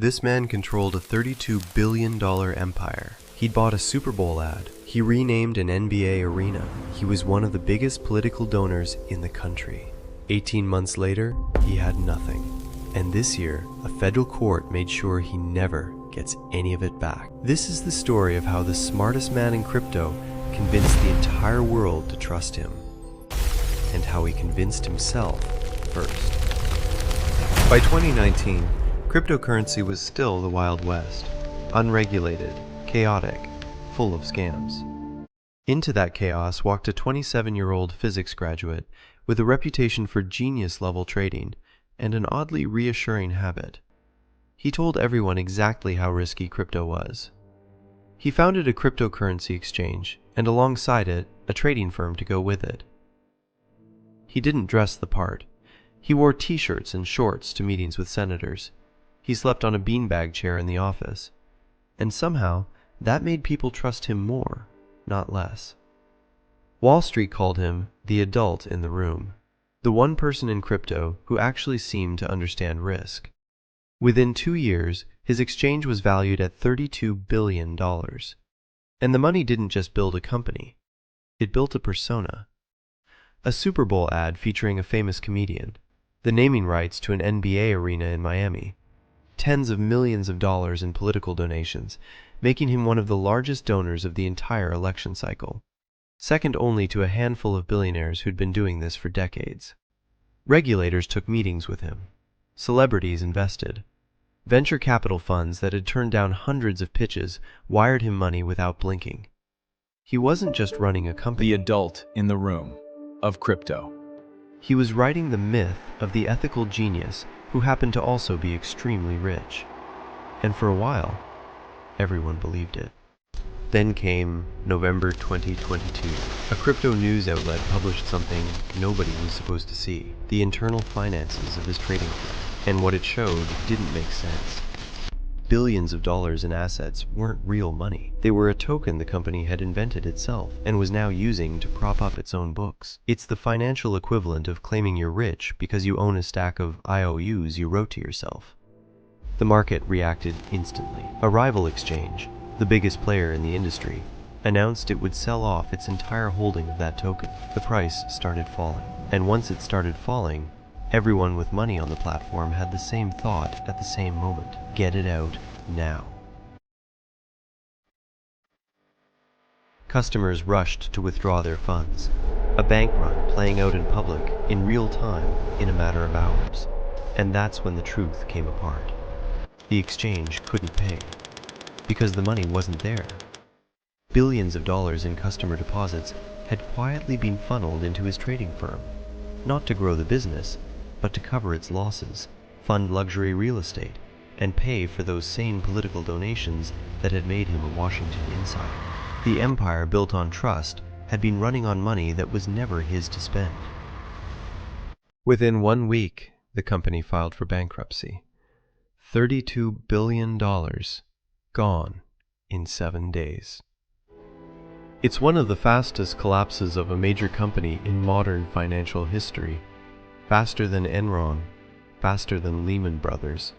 This man controlled a $32 billion empire. He'd bought a Super Bowl ad. He renamed an NBA arena. He was one of the biggest political donors in the country. 18 months later, he had nothing. And this year, a federal court made sure he never gets any of it back. This is the story of how the smartest man in crypto convinced the entire world to trust him, and how he convinced himself first. By 2019, cryptocurrency was still the Wild West, unregulated, chaotic, full of scams. Into that chaos walked a 27-year-old physics graduate with a reputation for genius-level trading and an oddly reassuring habit. He told everyone exactly how risky crypto was. He founded a cryptocurrency exchange, and alongside it, a trading firm to go with it. He didn't dress the part. He wore t-shirts and shorts to meetings with senators. He slept on a beanbag chair in the office. And somehow, that made people trust him more, not less. Wall Street called him the adult in the room, the one person in crypto who actually seemed to understand risk. Within 2 years, his exchange was valued at $32 billion. And the money didn't just build a company. It built a persona. A Super Bowl ad featuring a famous comedian, the naming rights to an NBA arena in Miami, tens of millions of dollars in political donations, making him one of the largest donors of the entire election cycle, second only to a handful of billionaires who'd been doing this for decades. Regulators took meetings with him. Celebrities invested. Venture capital funds that had turned down hundreds of pitches wired him money without blinking. He wasn't just running a company. The adult in the room of crypto. He was writing the myth of the ethical genius who happened to also be extremely rich. And for a while, everyone believed it. Then came November 2022. A crypto news outlet published something nobody was supposed to see: the internal finances of his trading firm. And what it showed didn't make sense. Billions of dollars in assets weren't real money. They were a token the company had invented itself and was now using to prop up its own books. It's the financial equivalent of claiming you're rich because you own a stack of IOUs you wrote to yourself. The market reacted instantly. A rival exchange, the biggest player in the industry, announced it would sell off its entire holding of that token. The price started falling. And once it started falling, everyone with money on the platform had the same thought at the same moment: get it out now. Customers rushed to withdraw their funds, a bank run playing out in public in real time in a matter of hours. And that's when the truth came apart. The exchange couldn't pay, because the money wasn't there. Billions of dollars in customer deposits had quietly been funneled into his trading firm, not to grow the business, but to cover its losses, fund luxury real estate, and pay for those same political donations that had made him a Washington insider. The empire built on trust had been running on money that was never his to spend. Within 1 week, the company filed for bankruptcy. $32 billion gone in 7 days. It's one of the fastest collapses of a major company in modern financial history. Faster than Enron, faster than Lehman Brothers.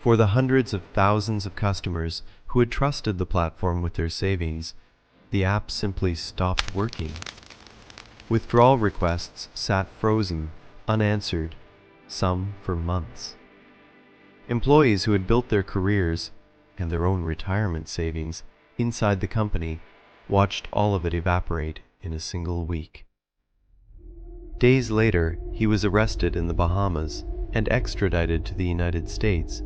For the hundreds of thousands of customers who had trusted the platform with their savings, the app simply stopped working. Withdrawal requests sat frozen, unanswered, some for months. Employees who had built their careers and their own retirement savings inside the company watched all of it evaporate in a single week. Days later, he was arrested in the Bahamas and extradited to the United States,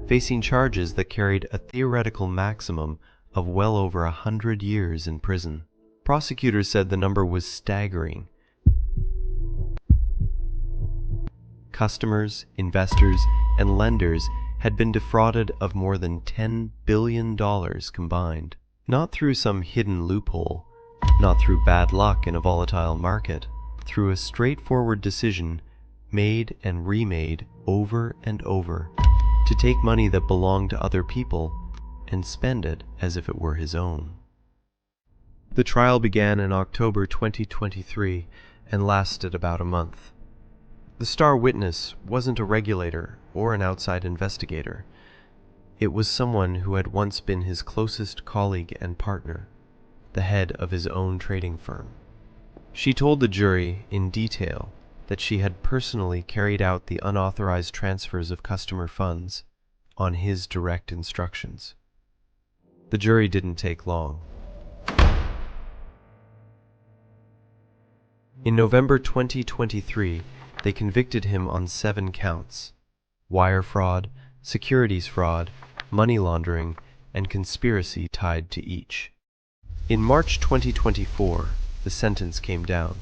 facing charges that carried a theoretical maximum of well over 100 years in prison. Prosecutors said the number was staggering. Customers, investors, and lenders had been defrauded of more than $10 billion combined. Not through some hidden loophole, not through bad luck in a volatile market, through a straightforward decision made and remade over and over to take money that belonged to other people and spend it as if it were his own. The trial began in October 2023 and lasted about a month. The star witness wasn't a regulator or an outside investigator. It was someone who had once been his closest colleague and partner, the head of his own trading firm. She told the jury in detail that she had personally carried out the unauthorized transfers of customer funds on his direct instructions. The jury didn't take long. In November 2023, they convicted him on 7 counts: wire fraud, securities fraud, money laundering, and conspiracy tied to each. In March 2024, the sentence came down: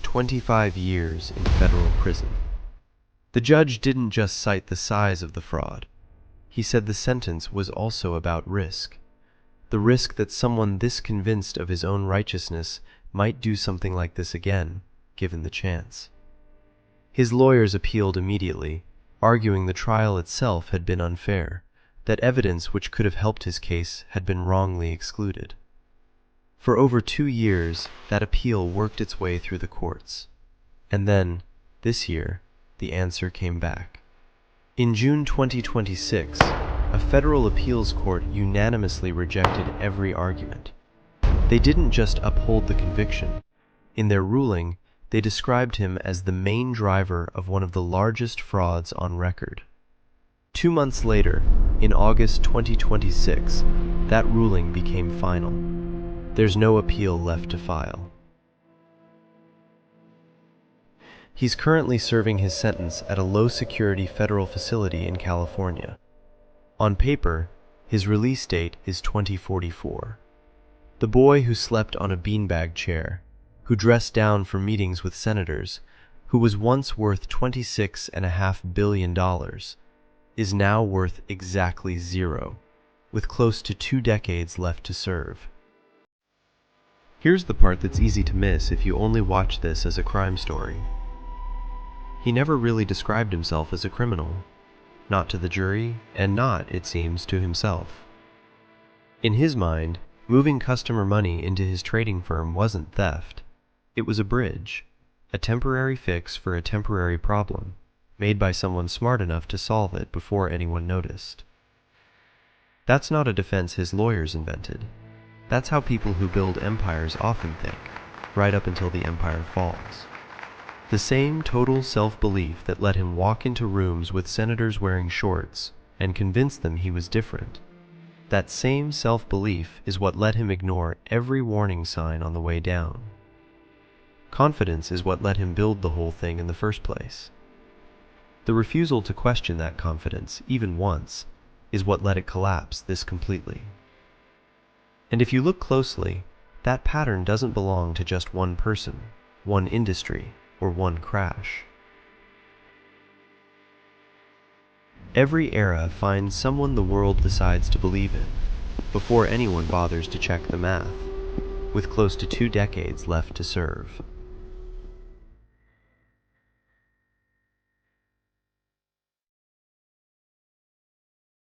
25 years in federal prison. The judge didn't just cite the size of the fraud. He said the sentence was also about risk. The risk that someone this convinced of his own righteousness might do something like this again, given the chance. His lawyers appealed immediately, arguing the trial itself had been unfair, that evidence which could have helped his case had been wrongly excluded. For over 2 years, that appeal worked its way through the courts. And then, this year, the answer came back. In June 2026, a federal appeals court unanimously rejected every argument. They didn't just uphold the conviction. In their ruling, they described him as the main driver of one of the largest frauds on record. 2 months later, in August 2026, that ruling became final. There's no appeal left to file. He's currently serving his sentence at a low-security federal facility in California. On paper, his release date is 2044. The boy who slept on a beanbag chair, who dressed down for meetings with senators, who was once worth $26.5 billion, is now worth exactly 0, with close to 2 decades left to serve. Here's the part that's easy to miss if you only watch this as a crime story. He never really described himself as a criminal. Not to the jury, and not, it seems, to himself. In his mind, moving customer money into his trading firm wasn't theft. It was a bridge, a temporary fix for a temporary problem, made by someone smart enough to solve it before anyone noticed. That's not a defense his lawyers invented. That's how people who build empires often think, right up until the empire falls. The same total self-belief that let him walk into rooms with senators wearing shorts and convince them he was different. That same self-belief is what let him ignore every warning sign on the way down. Confidence is what let him build the whole thing in the first place. The refusal to question that confidence, even once, is what let it collapse this completely. And if you look closely, that pattern doesn't belong to just one person, one industry, or one crash. Every era finds someone the world decides to believe in, before anyone bothers to check the math, with close to 2 decades left to serve.